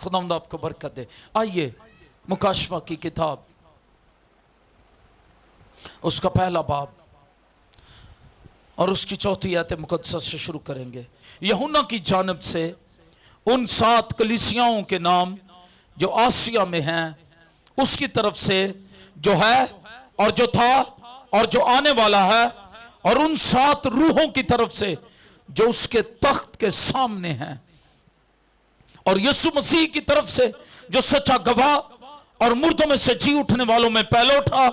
खुदावंद आपको बरकत दे। आइए मुकाशवा की किताब, उसका पहला बाब और उसकी चौथी आयत मुकद्दसा से शुरू करेंगे। यूहन्ना की जानब से उन 7 कलीसियाओं के नाम जो आसिया में हैं, उसकी तरफ से जो है और जो था और जो आने वाला है, और उन 7 रूहों की तरफ से जो उसके तख्त के सामने हैं, और यीशु मसीह की तरफ से जो सच्चा गवाह और मुर्दों में से जी उठने वालों में पहले उठा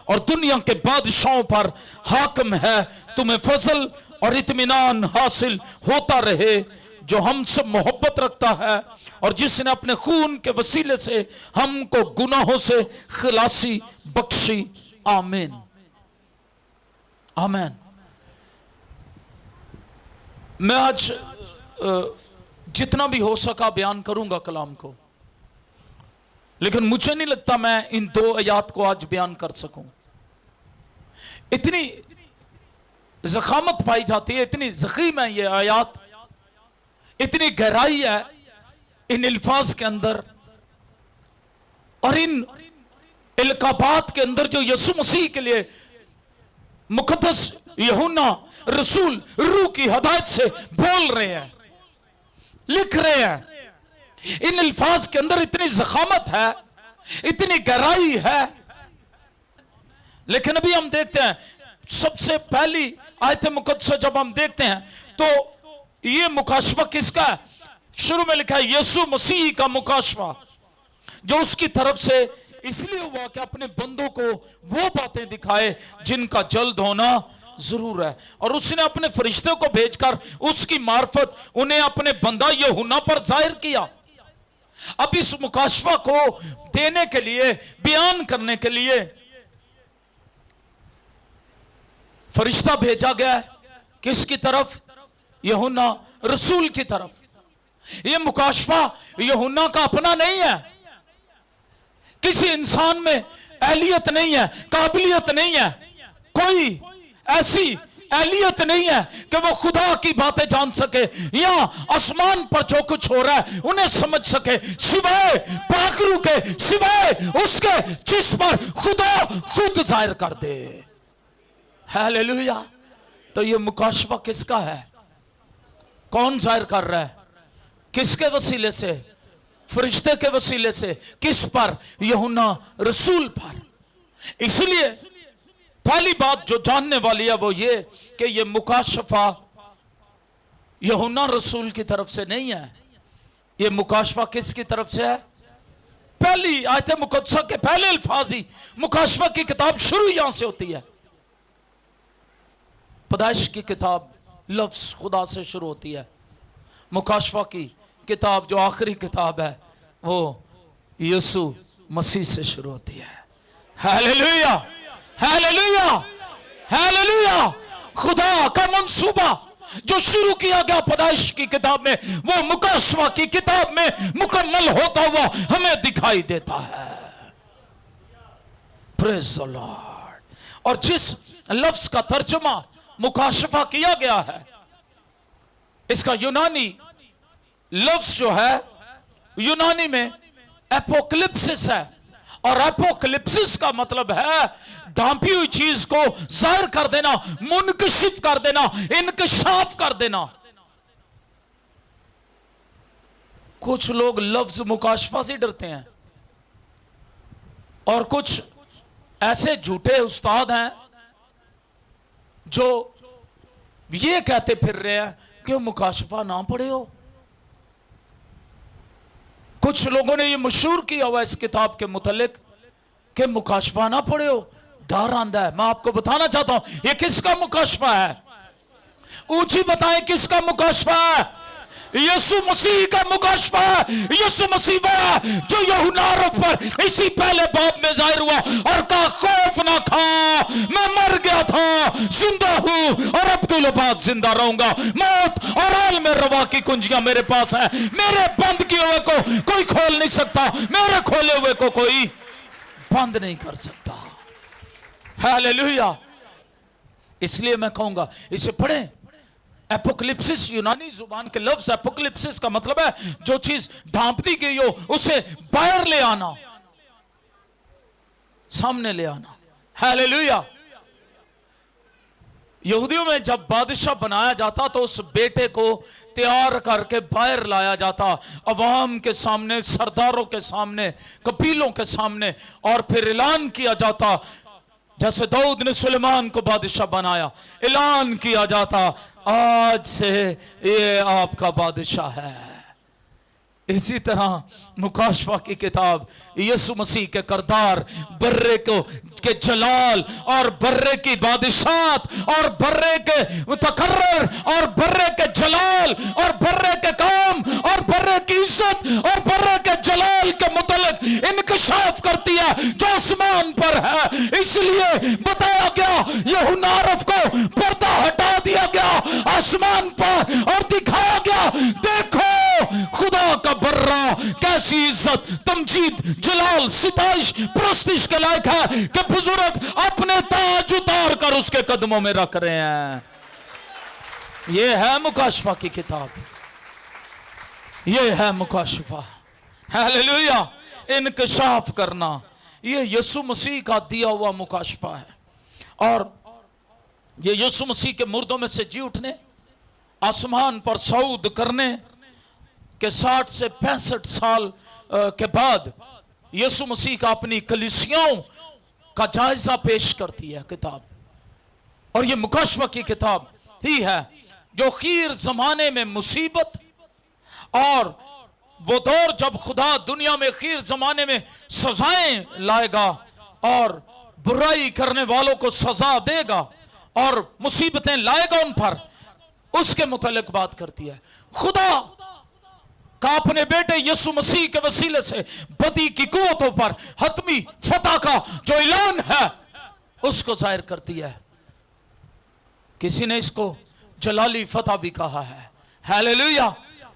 और दुनिया के बादशाहों पर हाकिम है, तुम्हें फजल और इत्मीनान हासिल होता रहे, जो हमसे मोहब्बत रखता है और जिसने अपने खून के वसीले से हमको गुनाहों से खलासी बख्शी। आमीन आमीन। मैं आज जितना भी हो सका बयान करूंगा कलाम को, लेकिन मुझे नहीं लगता मैं इन 2 आयात को आज बयान कर सकूं। इतनी ज़खामत पाई जाती है, इतनी ज़ख़ीम है ये आयात, इतनी गहराई है इन अल्फाज के अंदर और इन इल्काबात के अंदर जो यीशु मसीह के लिए मुकद्दस यूहन्ना रसूल रूह की हदायत से बोल रहे हैं, लिख रहे हैं। इन अल्फाज के अंदर इतनी ज़खामत है, इतनी गहराई है। लेकिन अभी हम देखते हैं, सबसे पहली आयत मुकद्दसा जब हम देखते हैं तो ये मुकाशवा किसका है? शुरू में लिखा है यीशु मसीह का मुकाशवा, जो उसकी तरफ से इसलिए हुआ कि अपने बंदों को वो बातें दिखाए जिनका जल्द होना जरूर है, और उसने अपने फरिश्ते को भेजकर उसकी मार्फत उन्हें अपने बंदा यूहन्ना पर जाहिर किया। अब इस मुकाशवा को देने के लिए, बयान करने के लिए फरिश्ता भेजा गया है। किसकी तरफ? यूहन्ना रसूल की तरफ। यह मुकाशवा यूहन्ना का अपना नहीं है, किसी इंसान में एहलियत नहीं है, काबिलियत नहीं है, कोई ऐसी एहलियत नहीं है कि वो खुदा की बातें जान सके या आसमान पर जो कुछ हो रहा है उन्हें समझ सके, सिवाय पाखरू के, सिवाय उसके जिस पर खुदा खुद जाहिर कर दे। हालेलुया। तो ये मुकाशवा किसका है? कौन जाहिर कर रहा है? किसके वसीले से? फरिश्ते के वसीले से। किस पर? यूहन्ना रसूल पर। इसलिए पहली बात जो जानने वाली है वो ये कि ये मुकाशफा यूहन्ना रसूल की तरफ से नहीं है। ये मुकाशफा किसकी तरफ से है? पहली आयत मुकद्दसा के पहले अल्फाज ही मुकाशफा की किताब शुरू यहां से होती है। पैदाइश की किताब लफ्ज खुदा से शुरू होती है। मुकाशफा की किताब जो आखिरी किताब है वो यीशु मसीह से शुरू होती है। Hallelujah hallelujah hallelujah. खुदा का मंसूबा जो शुरू किया गया पैदाइश की किताब में, वो मुकाशफा की किताब में मुकम्मल होता हुआ हमें दिखाई देता है। Praise the Lord. और जिस लफ्ज का तर्जुमा मुकाशफा किया गया है, इसका यूनानी लफ्ज जो है, यूनानी में एपोकलिप्सिस है, और एपोकलिप्सिस का मतलब है ढांपी हुई चीज को जाहिर कर देना, मुनकशिफ कर देना, इंकशाफ कर देना। कुछ लोग लफ्ज मुकाशफा से डरते हैं और कुछ ऐसे झूठे उस्ताद हैं जो ये कहते फिर रहे हैं कि मुकाशफा ना पढ़े हो। कुछ लोगों ने ये मशहूर किया हुआ इस किताब के मुतल्लिक कि मुकाशफा ना पढ़े हो, डर आंदा है। मैं आपको बताना चाहता हूं ये किसका मुकाशफा है? ऊंची बताएं किसका मुकाशफा है? यीशु मसीह का मुकाशफा है। यीशु मसीह वो जो यूहन्ना पर इसी पहले बाब में जाहिर हुआ और कहा खौफ ना खा, मैं मर गया था, जिंदा हूं और अब तो बाद जिंदा रहूंगा। मौत और आल में रवा की कुंजियां मेरे पास है। मेरे बंद किए हुए को कोई खोल नहीं सकता, मेरे खोले हुए को कोई बंद नहीं कर सकता। हालेलुया। इसलिए मैं कहूंगा इसे पढ़ें, एपोकलिप्सिस यूनानी जुबान के लफ्ज एपोकलिप्सिस का मतलब है जो चीज ढांप दी गई हो उसे बाहर ले आना, सामने ले आना। हालेलुया। यहूदियों में जब बादशाह बनाया जाता तो उस बेटे को तैयार करके बाहर लाया जाता, अवाम के सामने, सरदारों के सामने, कबीलों के सामने, और फिर ऐलान किया जाता, जैसे दाऊद ने सुलेमान को बादशाह बनाया, ऐलान किया जाता आज से ये आपका बादशाह है। इसी तरह मुकाशफा की किताब यीशु मसीह के करदार, बर्रे को के जलाल और बर्रे की बादशाहत और बर्रे के मुतकर्रर और बर्रे के जलाल और बर्रे के काम और बर्रे की इज्जत और बर्रे के जलाल के मुतल्लिक इंकशाफ करती है जो आसमान पर है। इसलिए बताया गया, यूहन्ना आरफ को पर्दा हटा दिया गया आसमान पर और दिखाया गया, देखो खुदा का बर्रा कैसी इज्जत, तमजीद, जलाल, सिताइश, प्रस्तिश के लायक है कि बुजुर्ग अपने ताज उतार कर उसके कदमों में रख रहे हैं। यह है मुकाशफा की किताब, यह है मुकाशफा। हालेलुया। इंकशाफ करना, यह यीशु मसीह का दिया हुआ मुकाशफा है। और यह यीशु मसीह के मुर्दों में से जी उठने, आसमान पर सऊद करने के 60 से 65 साल के बाद यीशु मसीह का अपनी कलीसियाओं का जायजा पेश करती है किताब। और यह मुकाशफा की किताब ही है जो खीर जमाने में मुसीबत और वो दौर जब खुदा दुनिया में खीर जमाने में सजाएं लाएगा और बुराई करने वालों को सजा देगा और मुसीबतें लाएगा उन पर, उसके मुतालिक बात करती है। खुदा का अपने बेटे यीशु मसीह के वसीले से बदी की कुव्वतों पर हतमी फतह का जो ऐलान है उसको जाहिर करती है। किसी ने इसको जलाली फतह भी कहा है। हालेलुया।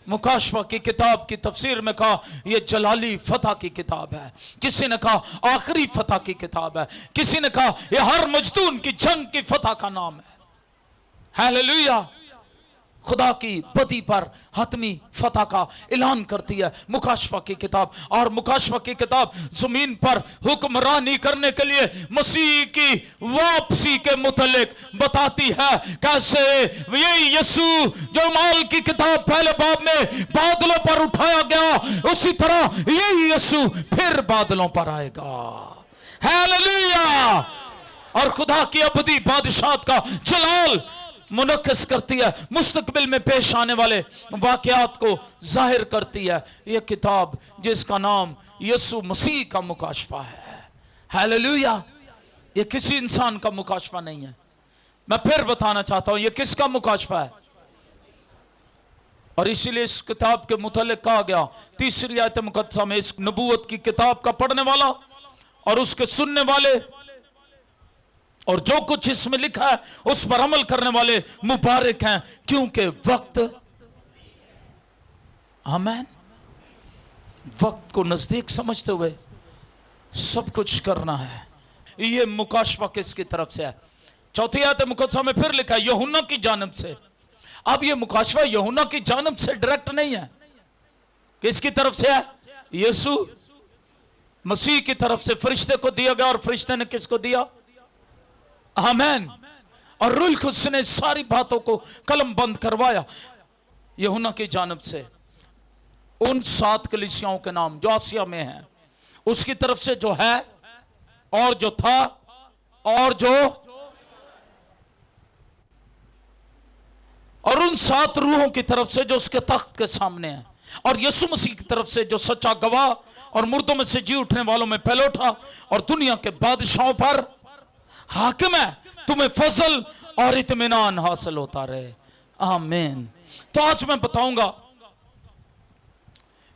मुकाशफा की किताब की तफसीर में कहा यह जलाली फतह की किताब है, किसी ने कहा आखिरी फतह की किताब है, किसी ने कहा यह हर मजदून की जंग की फतह का नाम है। हालेलुया। खुदा की बदी पर हतमी फतह का ऐलान करती है मुकाशफा की किताब। और मुकाशफा की किताब जमीन पर हुक्मरानी करने के लिए मसीह की वापसी के मुतालिक बताती है, कैसे यही यीशु जो माल की किताब पहले बाब में बादलों पर उठाया गया, उसी तरह यही यीशु फिर बादलों पर आएगा। हालेलुया। और खुदा की अबदी बादशाहत का जलाल मुनक्किस करती है, मुस्तकबिल में पेश आने वाले वाकयात को जाहिर करती है यह किताब, जिसका नाम यीशु मसीह का मुकाशफा है। हालेलुया। यह किसी इंसान का मुकाशफा नहीं है। मैं फिर बताना चाहता हूं यह किसका मुकाशफा है। और इसीलिए इस किताब के मुतालिक कहा गया तीसरी आयत मुकद्दसा में, इस नबूवत की किताब का पढ़ने वाला और उसके सुनने वाले और जो कुछ इसमें लिखा है उस पर अमल करने वाले मुबारक हैं, क्योंकि वक्त, आमीन, वक्त को नजदीक समझते हुए सब कुछ करना है। यह मुकाशफा किसकी तरफ से है? चौथी आयत मुकद्दसा में फिर लिखा है यूहन्ना की जानिब से। अब यह मुकाशफा यूहन्ना की जानिब से डायरेक्ट नहीं है, किसकी तरफ से है? यीशु मसीह की तरफ से फरिश्ते को दिया गया। और फरिश्ते ने किसको दिया? आमीन। और रूह कुद्स ने सारी बातों को कलम बंद करवाया यूहन्ना की जानिब से। उन 7 कलीसियाओं के नाम जो आसिया में हैं, उसकी तरफ से जो है और जो था और जो, और उन 7 रूहों की तरफ से जो उसके तख्त के सामने है, और यीशु मसीह की तरफ से जो सच्चा गवाह और मुर्दों में से जी उठने वालों में पहले उठा और दुनिया के बादशाहों पर हाकिम है, तुम्हें फजल और इत्मीनान हासिल होता रहे। आमीन। तो आज मैं बताऊंगा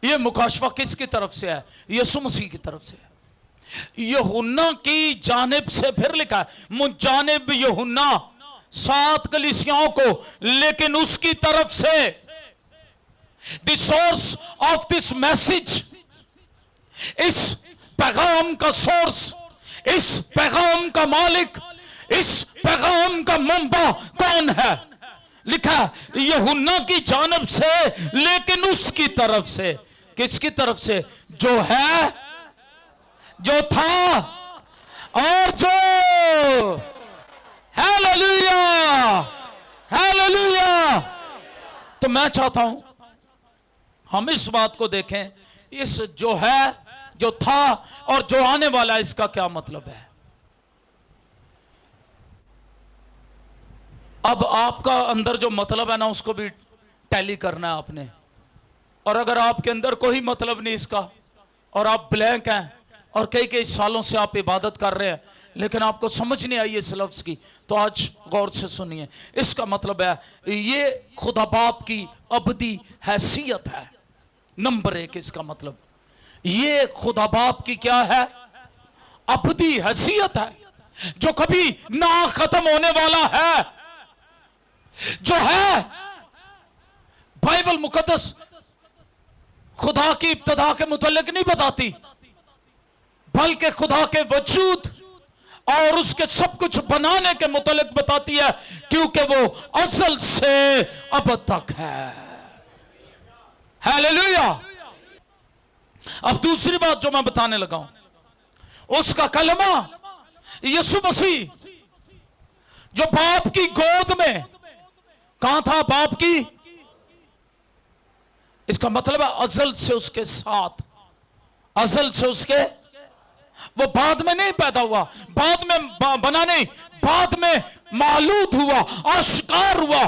यह मुकाशफा किसकी तरफ से है? यीशु मसीह की तरफ से। यूहन्ना की जानिब से फिर लिखा है मुजानिब यूहन्ना 7 कलीसियाओं को, लेकिन उसकी तरफ से the source of this message, इस पैगाम का सोर्स, इस पैगाम का मालिक, इस पैगाम का मंबा कौन है? लिखा यूहन्ना की जानब से, लेकिन उसकी तरफ से। किसकी तरफ से? जो है, जो था और जो। Hallelujah, hallelujah. तो मैं चाहता हूं हम इस बात को देखें, इस जो है, जो था और जो आने वाला है, इसका क्या मतलब है। अब आपका अंदर जो मतलब है ना, उसको भी टैली करना है आपने। और अगर आपके अंदर कोई मतलब नहीं इसका, और आप ब्लैंक हैं, और कई कई सालों से आप इबादत कर रहे हैं, लेकिन आपको समझ नहीं आई इस लफ्ज की, तो आज गौर से सुनिए। इसका मतलब है, ये खुदा बाप की अबदी हैसियत है। नंबर एक, इसका मतलब ये खुदा बाप की क्या है? अबदी हैसियत है, जो कभी ना खत्म होने वाला है। जो है, बाइबल मुकद्दस खुदा की इब्तिदा के मुतल्लिक नहीं बताती, बल्कि खुदा के वजूद और उसके सब कुछ बनाने के मुतल्लिक बताती है, क्योंकि वो अज़ल से अब तक है। हालेलुया। अब दूसरी बात जो मैं बताने लगा हूं, उसका कलमा यीशु मसीह, जो बाप की गोद में, कहां था? बाप की। इसका मतलब है अज़ल से उसके साथ, अज़ल से उसके। वो बाद में नहीं पैदा हुआ, बाद में बना नहीं, बाद में मालूद हुआ, आश्कार हुआ,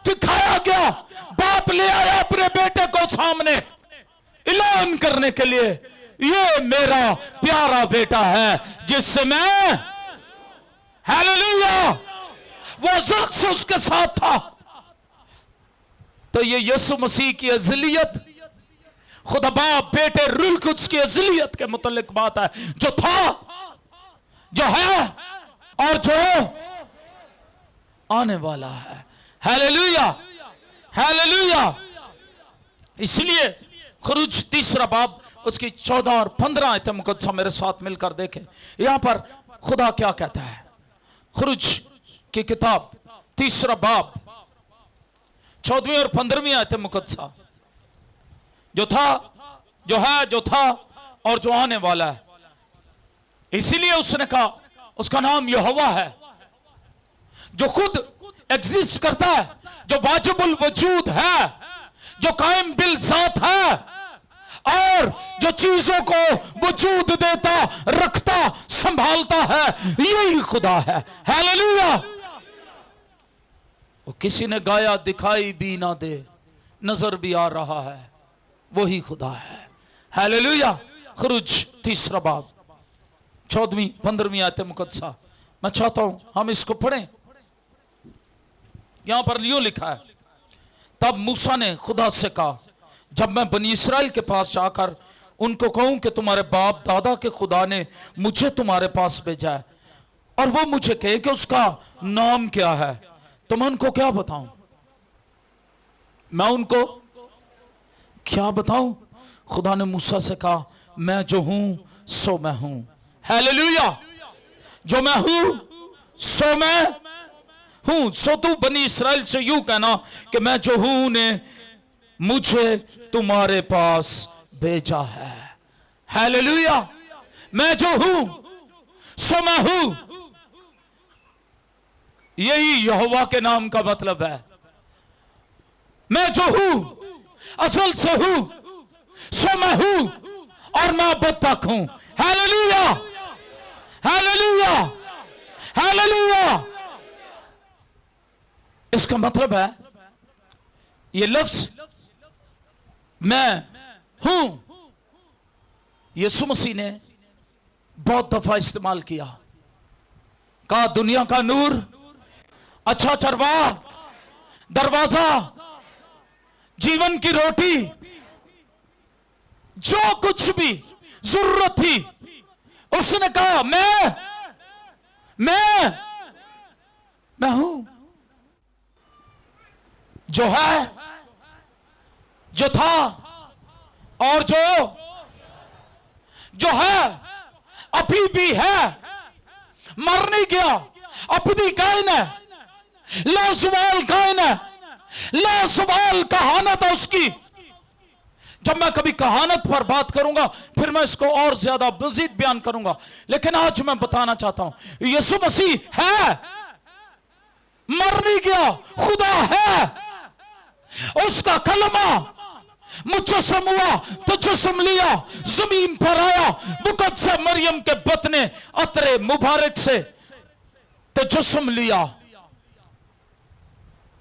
दिखाया गया। बाप ले आया अपने बेटे को सामने ऐलान करने के लिए, ये मेरा प्यारा बेटा है जिससे मैं। हालेलुया। वो अज़ल से उसके साथ था। तो ये यीशु मसीह की अज़लियत, खुदा बाप बेटे रूह कुद्स की अज़लियत के मुतल्लिक बात है, जो था, जो है और जो आने वाला है। Hallelujah, hallelujah. इसलिए खुरूज तीसरा बाब, उसकी 14 और 15 आयतें मुकद्दसा मेरे साथ मिलकर देखें। यहां पर खुदा क्या कहता है। खुरूज की किताब तीसरा बाब 14वीं और 15वीं आयतें मुकद्दसा। जो था, जो है, जो था और जो आने वाला है। इसीलिए उसने कहा उसका नाम यहोवा है, जो खुद एग्जिस्ट करता है, जो वाजिबुल वजूद है, जो कायम बिल ज़ात है, और जो चीजों को वजूद देता, रखता, संभालता है। यही खुदा है। हालेलुया। वो किसी ने गाया, दिखाई भी ना दे, नजर भी आ रहा है, वही खुदा है। हालेलुया। खुरूज तीसरा बाब 14वीं 15वीं आयत मुकद्दसा। मैं चाहता हूं हम इसको पढ़ें। यहां पर यूं लिखा है, तब मूसा ने खुदा से कहा, जब मैं बनी इस्राएल के पास जाकर उनको कहूं कि तुम्हारे बाप दादा के खुदा ने मुझे तुम्हारे पास भेजा है, और वो मुझे कहे कि उसका नाम क्या है, तो मैं उनको क्या बताऊं? मैं उनको क्या बताऊं? खुदा ने मूसा से कहा, मैं जो हूं सो मैं हूं। हालेलुया। जो मैं हूं सो मैं हूं। सो तू बनी इस्राएल से यूं कहना कि मैं जो हूं ने मुझे तुम्हारे पास भेजा है। हालेलुया। मैं जो हूं सो मैं हूं। यही यहोवा के नाम का मतलब है। मैं जो हूं, असल से हूं, सो मैं हूं, और मैं अब तक हूं। Hallelujah, hallelujah, hallelujah. इसका मतलब है, ये लफ्ज मैं हूं, यीशु मसीह ने बहुत दफा इस्तेमाल किया। कहा दुनिया का नूर, अच्छा चरवाहा, दरवाजा, जीवन की रोटी, जो कुछ भी जरूरत थी, उसने कहा मैं हूं। जो है, जो था और जो है, अभी भी है, मर नहीं गया, अबदी कायन है, लाज़वाल कायन है, लाजवाल कहानत है उसकी। जब मैं कभी कहानत पर बात करूंगा फिर मैं इसको और ज्यादा मजीद बयान करूंगा, लेकिन आज मैं बताना चाहता हूं यीशु मसीह है, मर नहीं गया, खुदा है। उसका कलमा मुजस्सम हुआ तो जिस्म लिया, जमीन पर आया, मुकद्दस मरियम के बतने अतरे मुबारक से तो जिस्म लिया,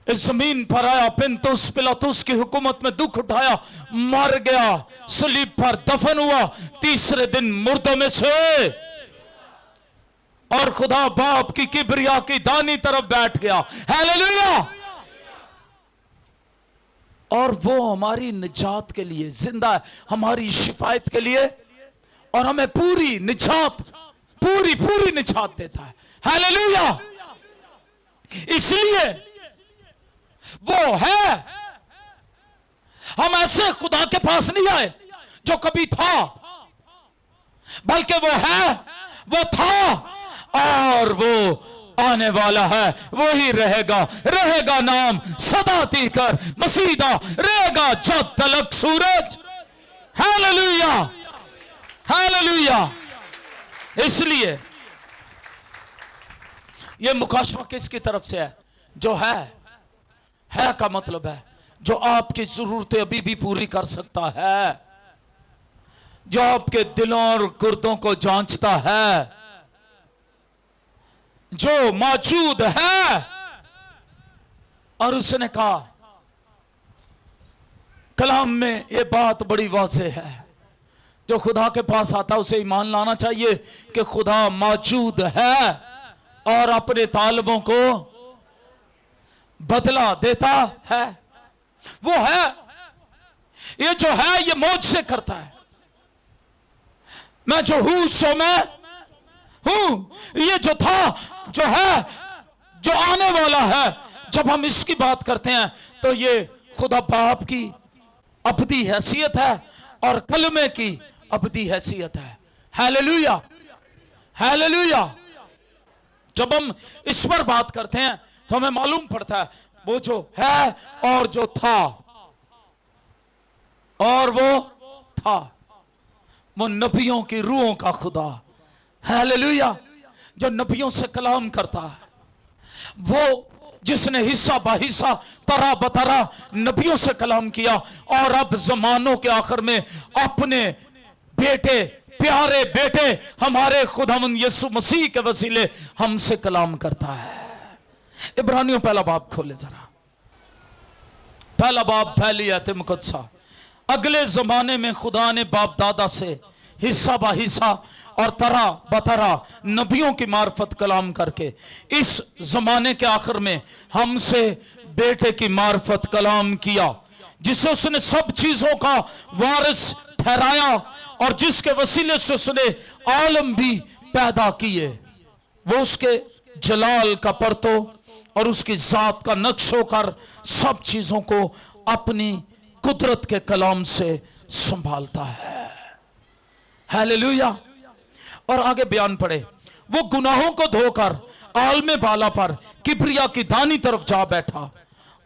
इस जमीन पर आया, पिलातुस पिलातुस की हुकूमत में दुख उठाया, मर गया, सलीब पर दफन हुआ, तीसरे दिन मुर्दों में से, और खुदा बाप की किबरिया की दानी तरफ बैठ गया। हालेलुया। और वो हमारी निजात के लिए जिंदा है, हमारी शिफायत के लिए, और हमें पूरी निजात, पूरी पूरी निजात देता है। हालेलुया। इसलिए वो है। हम ऐसे खुदा के पास नहीं आए जो कभी था, बल्कि वो है, वो था और वो आने वाला है, वो ही रहेगा, रहेगा नाम सदा तीकर मसीदा, रहेगा जब तलक सूरज। Hallelujah, hallelujah. इसलिए ये मुकाशवा किसकी तरफ से है? जो है का मतलब है जो आपकी जरूरतें अभी भी पूरी कर सकता है, जो आपके दिलों और गुर्दों को जांचता है, जो मौजूद है। और उसने कहा कलाम में ये बात बड़ी वाज़ेह है, जो खुदा के पास आता है उसे ईमान लाना चाहिए कि खुदा मौजूद है और अपने तालिबों को बदला देता है। वो है, ये जो है ये मौज से करता है। मैं जो हूं सो मैं हूं, ये जो था, जो है, जो आने वाला है। जब हम इसकी बात करते हैं तो ये खुदा बाप की अबदी हैसियत है और कलमे की अबदी हैसियत है। Hallelujah, hallelujah. जब हम इस पर बात करते हैं तो हमें मालूम पड़ता है वो जो है और जो था, और वो था, वो नबियों की रूहों का खुदा। हालेलुया। जो नबियों से कलाम करता है, वो जिसने हिस्सा बाहिस्सा तरह बतरा नबियों से कलाम किया, और अब जमानों के आखिर में अपने बेटे, प्यारे बेटे हमारे खुदावंद यीशु मसीह के वसीले हमसे कलाम करता है। इब्रानियों पहला बाब खोले जरा, पहला बाब पहली आयत मुकद्दसा। अगले जमाने में खुदा ने बाप दादा से हिस्सा बा हिस्सा और तरह बतरा नबियों की मार्फत कलाम करके इस जमाने के आखिर में हमसे बेटे की मार्फत कलाम किया, जिसे उसने सब चीजों का वारिस ठहराया और जिसके वसीले से उसने आलम भी पैदा किए। वो उसके जलाल का परतो और उसकी जात का नक्शो कर सब चीजों को अपनी कुदरत के कलाम से संभालता है। हालेलुया। और आगे बयान पढ़े, वो गुनाहों को धोकर आलमे बाला पर किबरिया की दानी तरफ जा बैठा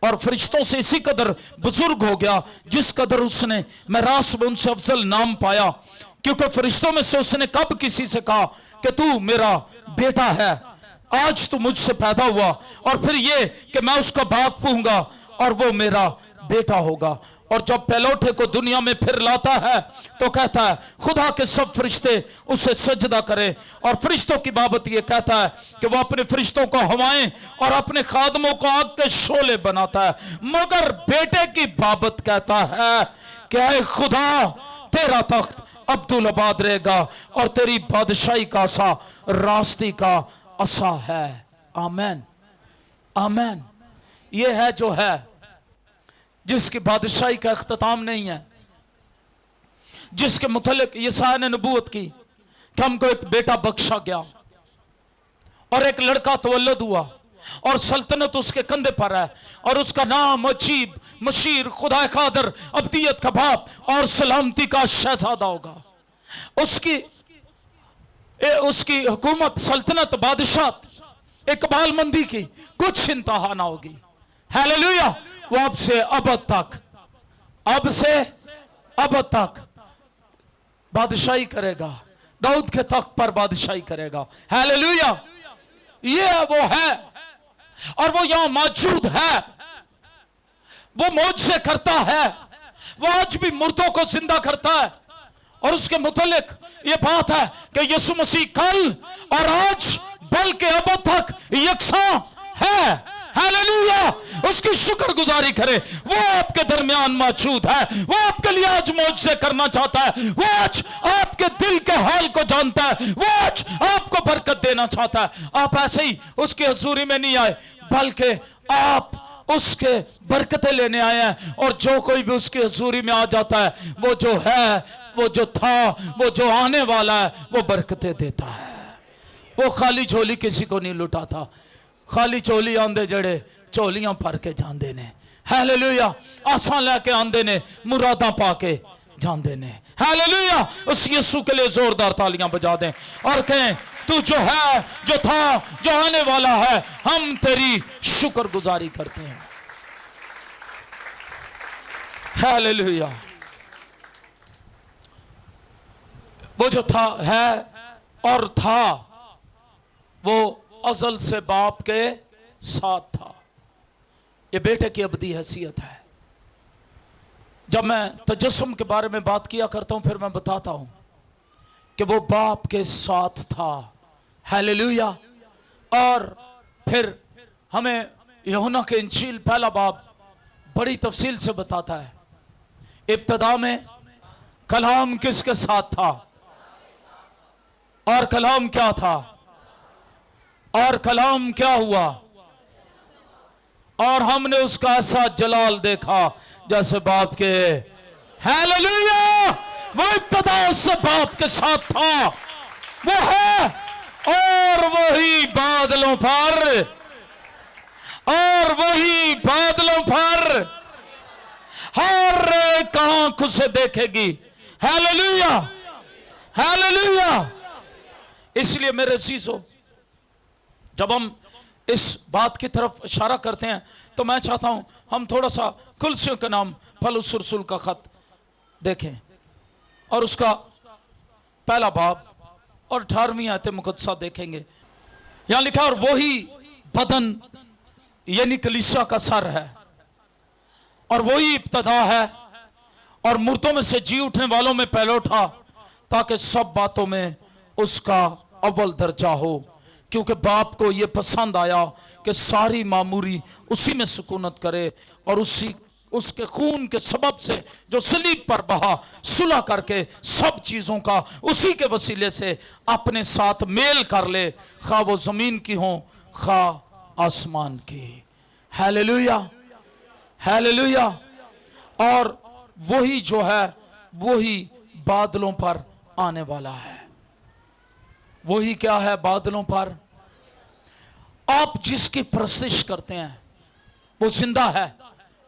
और फरिश्तों से इसी कदर बुजुर्ग हो गया जिस कदर उसने मेरास में उनसे अफजल नाम पाया, क्योंकि फरिश्तों में से उसने कब किसी से कहा कि तू मेरा बेटा है, आज तू मुझसे पैदा हुआ, और फिर ये कि मैं उसका बाप होऊंगा और वो मेरा बेटा होगा। और जब पहलौठे को दुनिया में फिर लाता है तो कहता है खुदा के सब फरिश्ते उसे सजदा करें, और फरिश्तों की बाबत ये कहता है कि वो अपने फरिश्तों को हवाएं और अपने खादमों को आग के शोले बनाता है। मगर बेटे की बाबत कहता है कि ऐ खुदा, तेरा तख्त अब्दुल आबाद रहेगा और तेरी बादशाही का असा रास्ती का असा है। आमीन, आमीन। ये है जो है, जिसकी बादशाही का इख्तिताम नहीं है, जिसके मुतल्लिक यशायाह ने नबूवत की कि हमको एक बेटा बख्शा गया और एक लड़का तवल्लुद हुआ और सल्तनत उसके कंधे पर है, और उसका नाम अजीब, मशीर, खुदा कादर, अब्दियत का बाप और सलामती का शहजादा होगा। उसकी हुकूमत, सल्तनत, बादशाह, इकबाल मंदी की कुछ इंतहा ना होगी। हालेलुया। वो अब से अब तक, अब से अब तक बादशाही करेगा, दाऊद के तख्त पर बादशाही करेगा। हालेलुया। ये वो है और वो यहां मौजूद है, वो मौजज़े करता है, वो आज भी मुर्दों को जिंदा करता है। और उसके मुतालिक ये बात है कि यीशु मसीह कल और आज बल्कि अब तक यकसां है। हालेलुया। उसकी शुक्रगुजारी करे। वो आपके दरमियान मौजूद है, वो आपके लिए आज मौजज़े करना चाहता है, वो आज आपके दिल के हाल को जानता है, वो आज आपको बरकत देना चाहता है। आप ऐसे ही उसकी हजूरी में नहीं आए, बल्कि आप उसके बरकतें लेने आए हैं। और जो कोई भी उसकी हजूरी में आ जाता है, वो जो है, वो जो था, वो जो आने वाला है, वो बरकतें देता है। वो खाली झोली किसी को नहीं लुटाता। खाली झोली आंदे जड़े झोलियां भर के जांदे ने। हालेलुया। आसां लेके आंदे ने, मुरादां पाके जांदे ने। हालेलुया। उस यीशु के लिए जोरदार तालियां बजा दें और कहें, तू जो है, जो था, जो आने वाला है, हम तेरी शुक्रगुजारी करते हैं। हालेलुया। वो जो था, है और था, वो अज़ल से बाप के साथ था। ये बेटे की अबदी हैसियत है। जब मैं तजस्सुम के बारे में बात किया करता हूं, फिर मैं बताता हूं कि वो बाप के साथ था। हालेलुया। और फिर हमें यूहन्ना के इंजील पहला बाब बड़ी तफसील से बताता है। इब्तिदा में कलाम किसके साथ था, और कलाम क्या था, और कलाम क्या हुआ, और हमने उसका ऐसा जलाल देखा जैसे बाप के। हालेलुया। वो इब्तिदा उससे बाप के साथ था, वो है, और वही बादलों पर, और वही बादलों पर हर एक आंख उसे देखेगी। हालेलुया। हालेलुया। इसलिए मेरे अजीजों, जब हम इस बात की तरफ इशारा करते हैं, तो मैं चाहता हूं हम थोड़ा सा कुलसियों के नाम पौलुस रसूल का खत देखें और उसका पहला बाब और 18वीं आयत मुकद्दसा देखेंगे। यहां लिखा, और वही बदन यानी कलीसिया का सर है, और वही इब्तिदा है, और मुर्दों में से जी उठने वालों में पहले उठा, ताकि सब बातों में उसका अव्वल दर्जा हो। क्योंकि बाप को यह पसंद आया कि सारी मामूरी उसी में सुकूनत करे, और उसके खून के सबब से जो सलीब पर बहा, सुलह करके सब चीजों का उसी के वसीले से अपने साथ मेल कर ले, खा वो जमीन की हो, खा आसमान की। हालेलुया। हालेलुया। और वही जो है, वही बादलों पर आने वाला है। वही क्या है? बादलों पर। आप जिसकी प्रस्तिश करते हैं वो जिंदा है,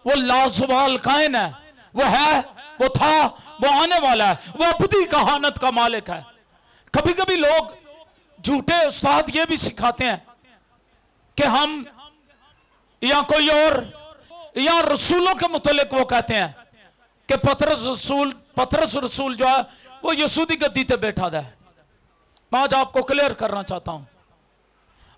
वो लाजवाल कायन है, वो है, वो था, वो आने वाला है, वो अबदी कहानत का मालिक है। कभी कभी लोग झूठे उस्ताद ये भी सिखाते हैं कि हम या कोई और या रसूलों के मुतालिक वो कहते हैं कि पतरस रसूल जो है वो यसूदी गद्दी पे बैठा है। मैं आज आपको क्लियर करना चाहता हूं,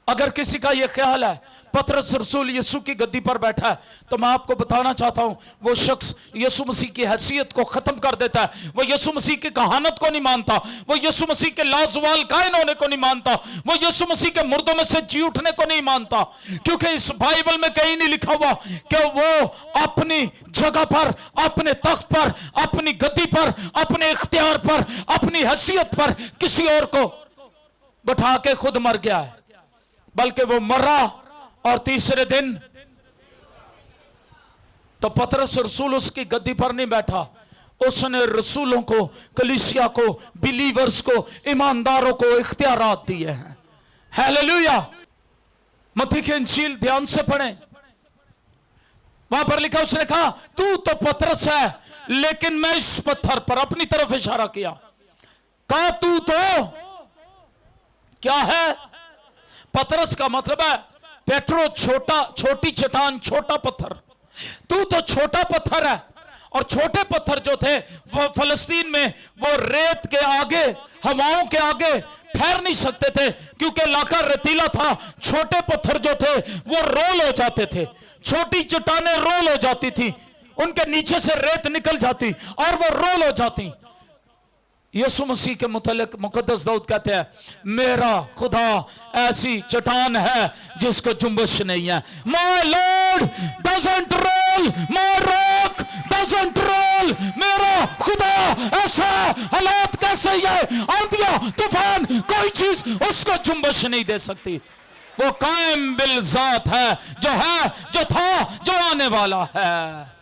अगर किसी का यह ख्याल है पतरस रसूल यीशु की गद्दी पर बैठा है, तो मैं आपको बताना चाहता हूं वो शख्स यीशु मसीह की हैसियत को खत्म कर देता है। वो यीशु मसीह की कहानत को नहीं मानता, वो यीशु मसीह के लाजवाल कायन होने को नहीं मानता, वो यीशु मसीह के मुर्दों में से जी उठने को नहीं मानता। क्योंकि इस बाइबल में कहीं नहीं लिखा हुआ कि वो अपनी जगह पर, अपने तख्त पर, अपनी गद्दी पर, अपने इख्तियार पर, अपनी हैसियत पर किसी और को बैठा के खुद मर गया है, बल्कि वो मरा और तीसरे दिन। तो पतरस रसूल उसकी गद्दी पर नहीं बैठा, उसने रसूलों को, कलीसिया को, बिलीवर्स को, ईमानदारों को इख्तियारात दिए हैं। हालेलुया। मत्ती की इंजील ध्यान से पढ़ें, वहां पर लिखा, उसने कहा तू तो पतरस है, लेकिन मैं इस पत्थर पर, अपनी तरफ इशारा किया, कहा तू तो क्या है? पतरस का मतलब है पेट्रो, छोटा, छोटी चट्टान, छोटा पत्थर। तू तो छोटा पत्थर है। और छोटे पत्थर जो थे वो फलस्तीन में वो रेत के आगे, हवाओं के आगे ठहर नहीं सकते थे, क्योंकि इलाका रेतीला था। छोटे पत्थर जो थे वो रोल हो जाते थे, छोटी चट्टानें रोल हो जाती थी, उनके नीचे से रेत निकल जाती और वो रोल हो जाती। यीशु मसीह के मुतल्लिक मुकद्दस दाऊद कहते हैं, मेरा खुदा ऐसी चट्टान है जिसको जुम्बश नहीं है। My lord doesn't roll, my rock doesn't roll. मेरा खुदा ऐसा, हालात कैसे है, आंधियां तूफान, कोई चीज उसको जुम्बश नहीं दे सकती। वो कायम बिल जात है, जो था, जो आने वाला है।